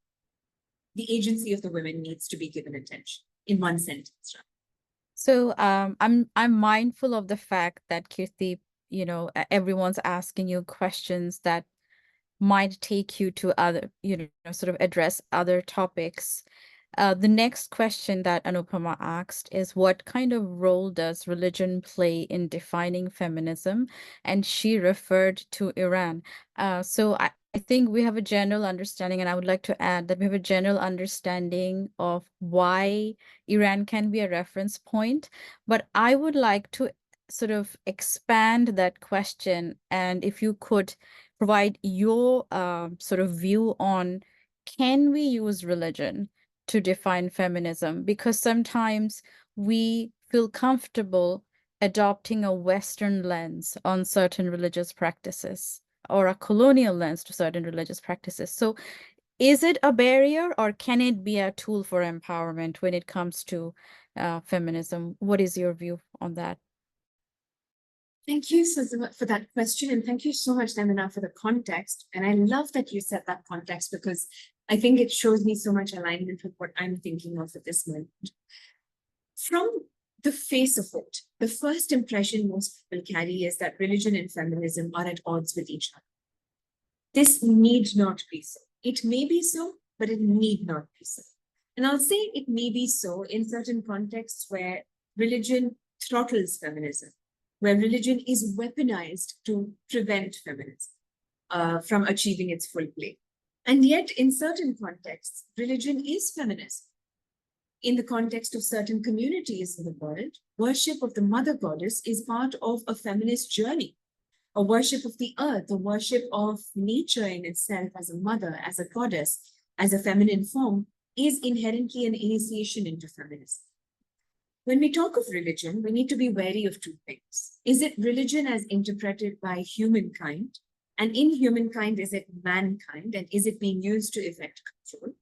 the agency of the women needs to be given attention in one sentence. Right? So I'm mindful of the fact that Kirthi, everyone's asking you questions that might take you to other, sort of address other topics. The next question that Anupama asked is, what kind of role does religion play in defining feminism? And she referred to Iran. So I think we have a general understanding, and I would like to add that we have a general understanding of why Iran can be a reference point. But I would like to sort of expand that question, and if you could provide your sort of view on can we use religion to define feminism? Because sometimes we feel comfortable adopting a Western lens on certain religious practices or a colonial lens to certain religious practices. So is it a barrier or can it be a tool for empowerment when it comes to feminism? What is your view on that? Thank you so much for that question. And thank you so much, Namina, for the context. And I love that you set that context because I think it shows me so much alignment with what I'm thinking of at this moment. From the face of it, the first impression most people carry is that religion and feminism are at odds with each other. This need not be so. It may be so, but it need not be so. And I'll say it may be so in certain contexts where religion throttles feminism, where religion is weaponized to prevent feminism from achieving its full play. And yet, in certain contexts, religion is feminist. In the context of certain communities in the world, worship of the mother goddess is part of a feminist journey, a worship of the earth, a worship of nature in itself as a mother, as a goddess, as a feminine form, is inherently an initiation into feminism. When we talk of religion, we need to be wary of two things. Is it religion as interpreted by humankind? And in humankind, is it mankind? And is it being used to effect control?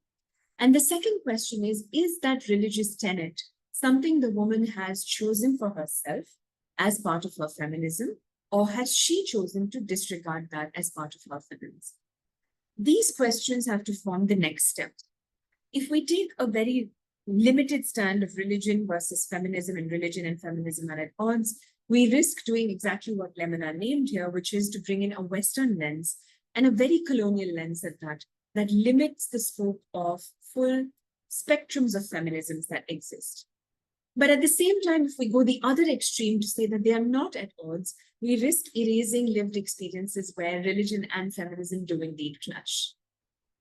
And the second question is that religious tenet something the woman has chosen for herself as part of her feminism, or has she chosen to disregard that as part of her feminism? These questions have to form the next step. If we take a very limited stand of religion versus feminism, and religion and feminism are at odds, we risk doing exactly what Lemina named here, which is to bring in a Western lens and a very colonial lens at that limits the scope of full spectrums of feminisms that exist. But at the same time, if we go the other extreme to say that they are not at odds, we risk erasing lived experiences where religion and feminism do indeed clash.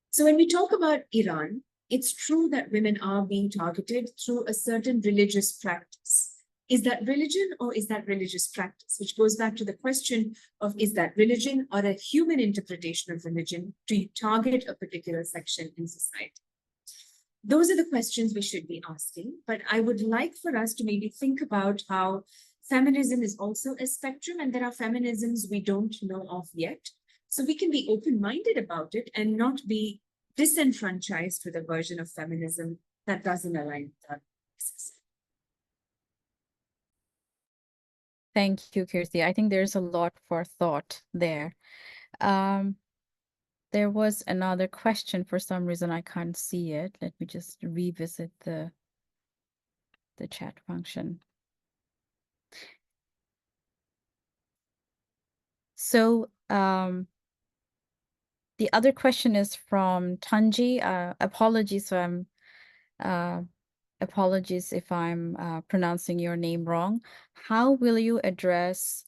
So when we talk about Iran, it's true that women are being targeted through a certain religious practice. Is that religion or is that religious practice? Which goes back to the question of, is that religion or a human interpretation of religion to target a particular section in society? Those are the questions we should be asking. But I would like for us to maybe think about how feminism is also a spectrum, and there are feminisms we don't know of yet. So we can be open-minded about it and not be disenfranchised with a version of feminism that doesn't align with our practices. Thank you, Kirthi. I think there's a lot for thought there. There was another question. For some reason, I can't see it. Let me just revisit the chat function. So the other question is from Tanji. Apologies if I'm pronouncing your name wrong. How will you address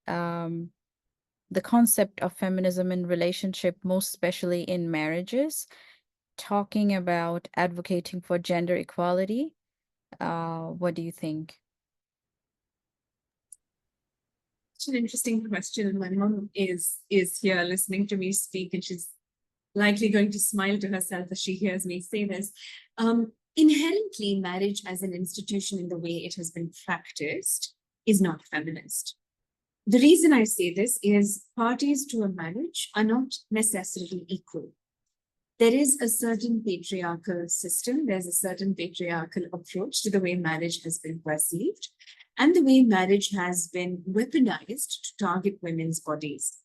the concept of feminism in relationship, most especially in marriages, talking about advocating for gender equality? What do you think? It's an interesting question. And my mom is here listening to me speak, and she's likely going to smile to herself as she hears me say this. Inherently, marriage as an institution in the way it has been practiced is not feminist. The reason I say this is parties to a marriage are not necessarily equal. There is a certain patriarchal system, there's a certain patriarchal approach to the way marriage has been perceived and the way marriage has been weaponized to target women's bodies.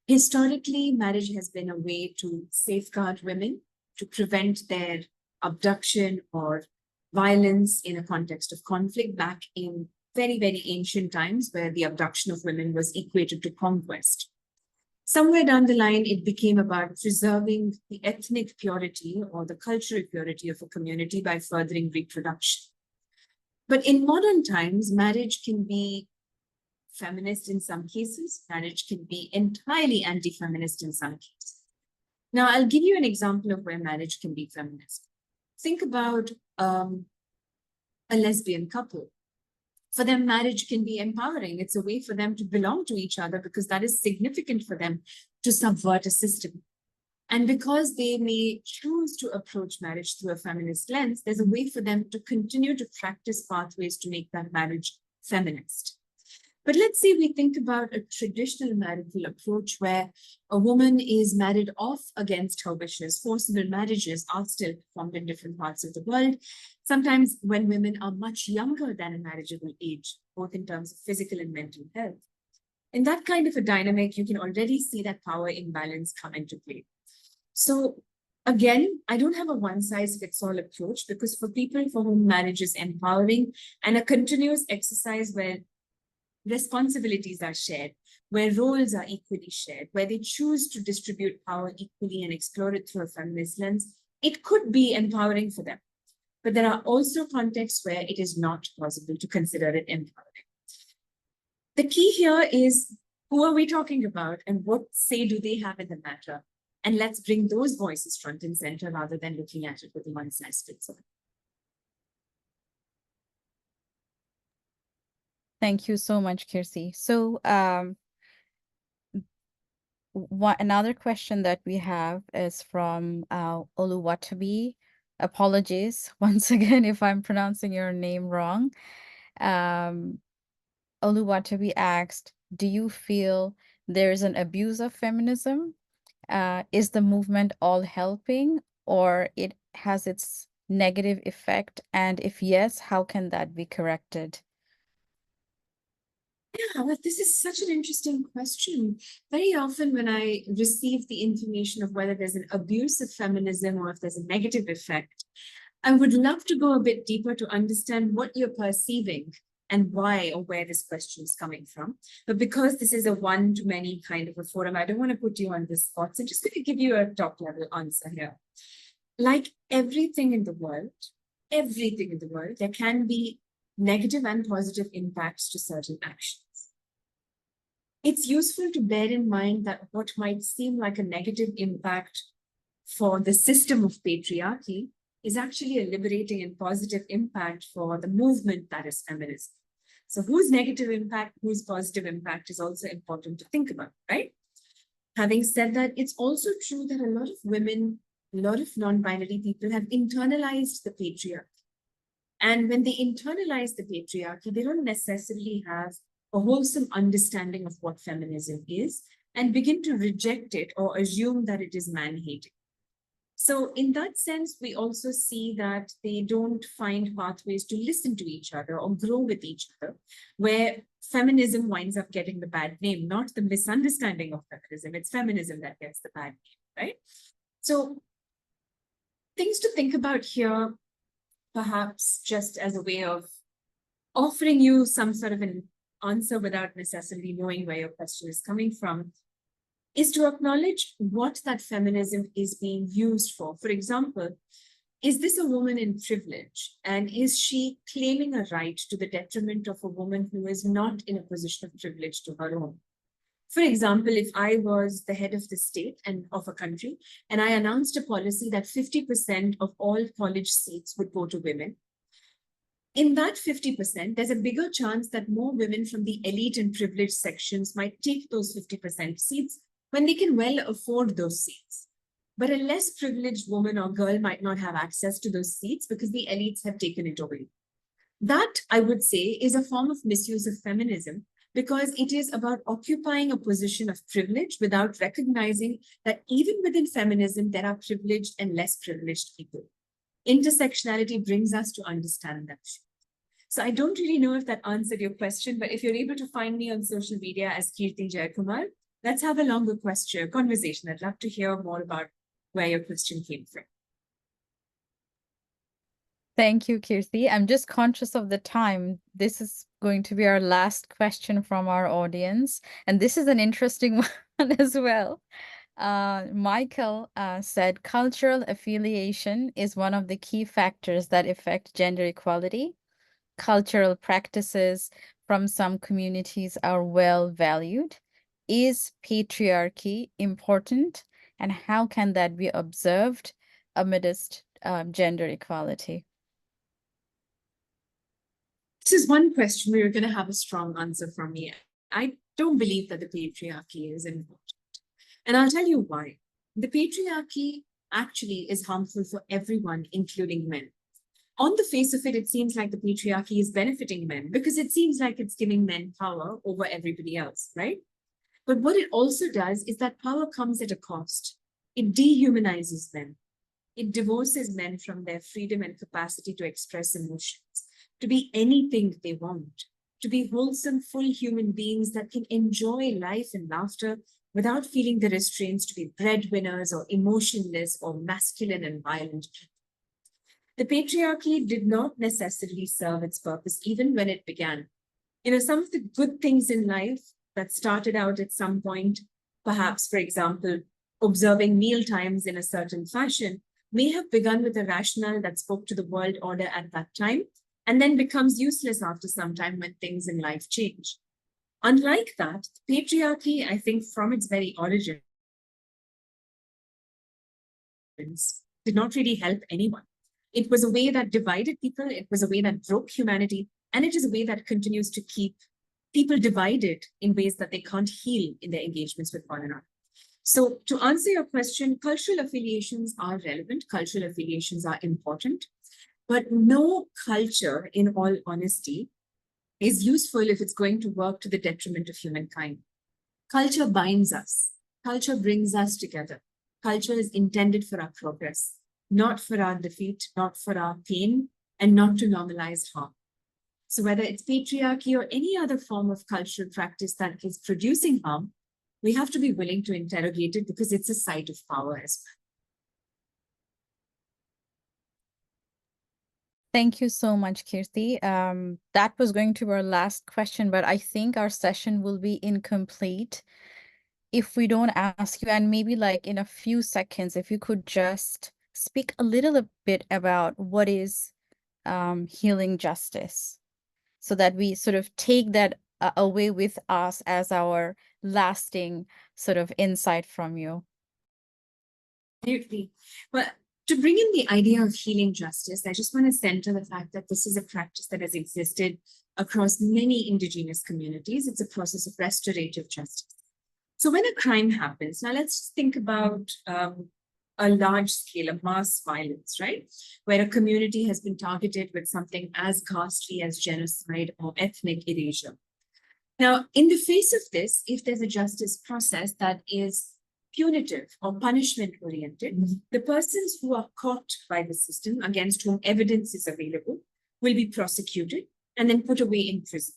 Historically, marriage has been a way to safeguard women, to prevent their abduction or violence in a context of conflict back in very, very ancient times where the abduction of women was equated to conquest. Somewhere down the line, it became about preserving the ethnic purity or the cultural purity of a community by furthering reproduction. But in modern times, marriage can be feminist in some cases. Marriage can be entirely anti-feminist in some cases. Now, I'll give you an example of where marriage can be feminist. Think about a lesbian couple. For them, marriage can be empowering. It's a way for them to belong to each other because that is significant for them to subvert a system. And because they may choose to approach marriage through a feminist lens, there's a way for them to continue to practice pathways to make that marriage feminist. But let's say we think about a traditional marital approach where a woman is married off against her wishes. Forcible marriages are still performed in different parts of the world, sometimes when women are much younger than a marriageable age, both in terms of physical and mental health. In that kind of a dynamic, you can already see that power imbalance come into play. So again, I don't have a one-size-fits-all approach, because for people for whom marriage is empowering and a continuous exercise where responsibilities are shared, where roles are equally shared, where they choose to distribute power equally and explore it through a feminist lens, it could be empowering for them. But there are also contexts where it is not possible to consider it empowering. The key here is, who are we talking about and what say do they have in the matter? And let's bring those voices front and center rather than looking at it with a one-size-fits-all. Thank you so much, Kirthi. So another question that we have is from Oluwatobi. Apologies once again if I'm pronouncing your name wrong. Oluwatobi asked, do you feel there is an abuse of feminism? Is the movement all helping, or it has its negative effect? And if yes, how can that be corrected? Yeah, but this is such an interesting question. Very often when I receive the information of whether there's an abuse of feminism or if there's a negative effect, I would love to go a bit deeper to understand what you're perceiving and why or where this question is coming from. But because this is a one-to-many kind of a forum, I don't want to put you on the spot. So I'm just going to give you a top-level answer here. Like everything in the world, there can be negative and positive impacts to certain actions. It's useful to bear in mind that what might seem like a negative impact for the system of patriarchy is actually a liberating and positive impact for the movement that is feminism. So whose negative impact, whose positive impact is also important to think about, right? Having said that, it's also true that a lot of women, a lot of non-binary people have internalized the patriarchy. And when they internalize the patriarchy, they don't necessarily have a wholesome understanding of what feminism is and begin to reject it or assume that it is man-hating. So in that sense, we also see that they don't find pathways to listen to each other or grow with each other, where feminism winds up getting the bad name, not the misunderstanding of feminism. It's feminism that gets the bad name, right? So things to think about here, perhaps just as a way of offering you some sort of an answer without necessarily knowing where your question is coming from, is to acknowledge what that feminism is being used for. For example, is this a woman in privilege? And is she claiming a right to the detriment of a woman who is not in a position of privilege to her own? For example, if I was the head of the state and of a country, and I announced a policy that 50% of all college seats would go to women, in that 50%, there's a bigger chance that more women from the elite and privileged sections might take those 50% seats when they can well afford those seats. But a less privileged woman or girl might not have access to those seats because the elites have taken it away. That, I would say, is a form of misuse of feminism, because it is about occupying a position of privilege without recognizing that even within feminism, there are privileged and less privileged people. Intersectionality brings us to understand that. So I don't really know if that answered your question, but if you're able to find me on social media as Kirthi Jayakumar, let's have a longer conversation. I'd love to hear more about where your question came from. Thank you, Kirthi. I'm just conscious of the time. This is going to be our last question from our audience, and this is an interesting one as well. Michael said, cultural affiliation is one of the key factors that affect gender equality. Cultural practices from some communities are well valued. Is patriarchy important, and how can that be observed amidst gender equality? This is one question where you're going to have a strong answer from me. I don't believe that the patriarchy is important. And I'll tell you why. the patriarchy actually is harmful for everyone, including men. On the face of it, it seems like the patriarchy is benefiting men because it seems like it's giving men power over everybody else, right? But what it also does is that power comes at a cost. It dehumanizes men. It divorces men from their freedom and capacity to express emotions, to be anything they want, to be wholesome, full human beings that can enjoy life and laughter without feeling the restraints to be breadwinners or emotionless or masculine and violent. The patriarchy did not necessarily serve its purpose even when it began. Some of the good things in life that started out at some point, perhaps, for example, observing meal times in a certain fashion, may have begun with a rationale that spoke to the world order at that time, and then becomes useless after some time when things in life change. Unlike that, patriarchy, I think, from its very origins, did not really help anyone. It was a way that divided people, it was a way that broke humanity, and it is a way that continues to keep people divided in ways that they can't heal in their engagements with one another. So to answer your question, cultural affiliations are relevant, cultural affiliations are important, but no culture, in all honesty, is useful if it's going to work to the detriment of humankind. Culture binds us. Culture brings us together. Culture is intended for our progress, not for our defeat, not for our pain, and not to normalize harm. So whether it's patriarchy or any other form of cultural practice that is producing harm, we have to be willing to interrogate it because it's a site of power as well. Thank you so much, Kirthi. That was going to be our last question, but I think our session will be incomplete if we don't ask you, and maybe like in a few seconds, if you could just speak a little bit about what is healing justice, so that we sort of take that away with us as our lasting sort of insight from you. Absolutely. Well, to bring in the idea of healing justice, I just want to center the fact that this is a practice that has existed across many indigenous communities. It's a process of restorative justice. So when a crime happens, now let's think about a large scale of mass violence, right? Where a community has been targeted with something as ghastly as genocide or ethnic erasure. Now, in the face of this, if there's a justice process that is punitive or punishment oriented, the persons who are caught by the system, against whom evidence is available, will be prosecuted and then put away in prison.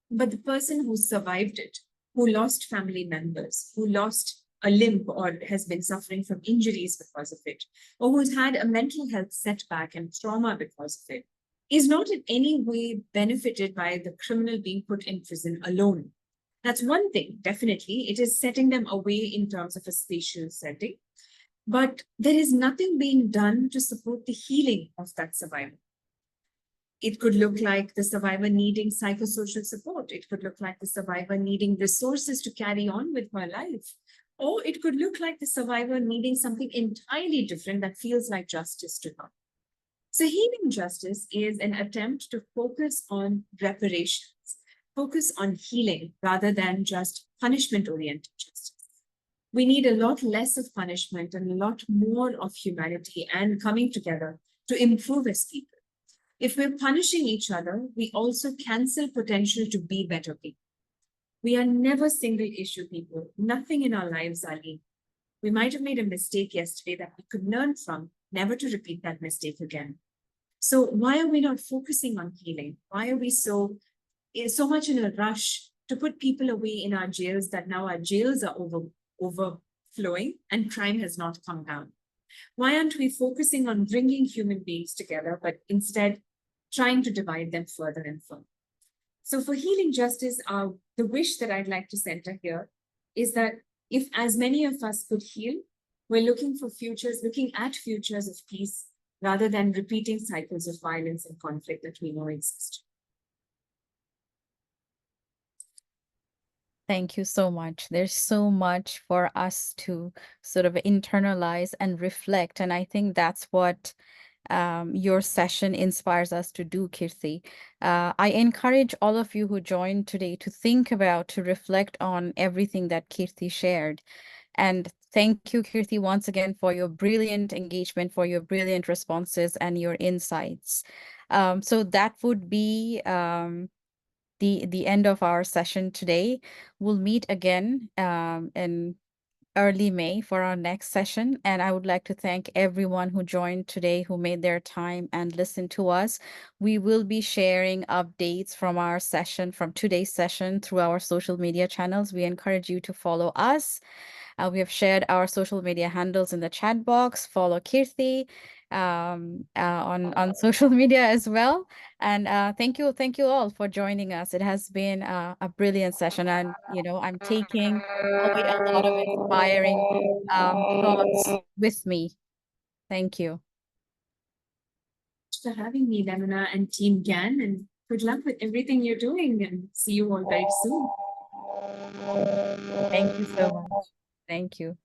But the person who survived it, who lost family members, who lost a limb or has been suffering from injuries because of it, or who's had a mental health setback and trauma because of it, is not in any way benefited by the criminal being put in prison alone. That's one thing, definitely. It is setting them away in terms of a spatial setting. But there is nothing being done to support the healing of that survivor. It could look like the survivor needing psychosocial support. It could look like the survivor needing resources to carry on with her life. Or it could look like the survivor needing something entirely different that feels like justice to her. So healing justice is an attempt to focus on reparations, focus on healing rather than just punishment-oriented justice. We need a lot less of punishment and a lot more of humanity and coming together to improve as people. If we're punishing each other, we also cancel potential to be better people. We are never single issue people. Nothing in our lives are linear. We might have made a mistake yesterday that we could learn from, never to repeat that mistake again. So why are we not focusing on healing? Why are we so much in a rush to put people away in our jails that now our jails are overflowing and crime has not come down? Why aren't we focusing on bringing human beings together, but instead trying to divide them further and further? So for healing justice, the wish that I'd like to center here is that if as many of us could heal, we're looking at futures of peace rather than repeating cycles of violence and conflict that we know exist. Thank you so much. There's so much for us to sort of internalize and reflect. And I think that's what your session inspires us to do, Kirthi. I encourage all of you who joined today to think about, to reflect on everything that Kirthi shared, and thank you, Kirthi, once again for your brilliant engagement, for your brilliant responses and your insights. So that would be the end of our session today. We'll meet again in early May for our next session. And I would like to thank everyone who joined today, who made their time and listened to us. We will be sharing updates from our session, from today's session, through our social media channels. We encourage you to follow us. We have shared our social media handles in the chat box. Follow Kirthi on social media as well. And thank you all for joining us. It has been a brilliant session, and I'm taking away a lot of inspiring thoughts with me. Thank you. Thanks for having me, Lemona and Team GAN, and good luck with everything you're doing, and see you all very soon. Thank you so much. Thank you.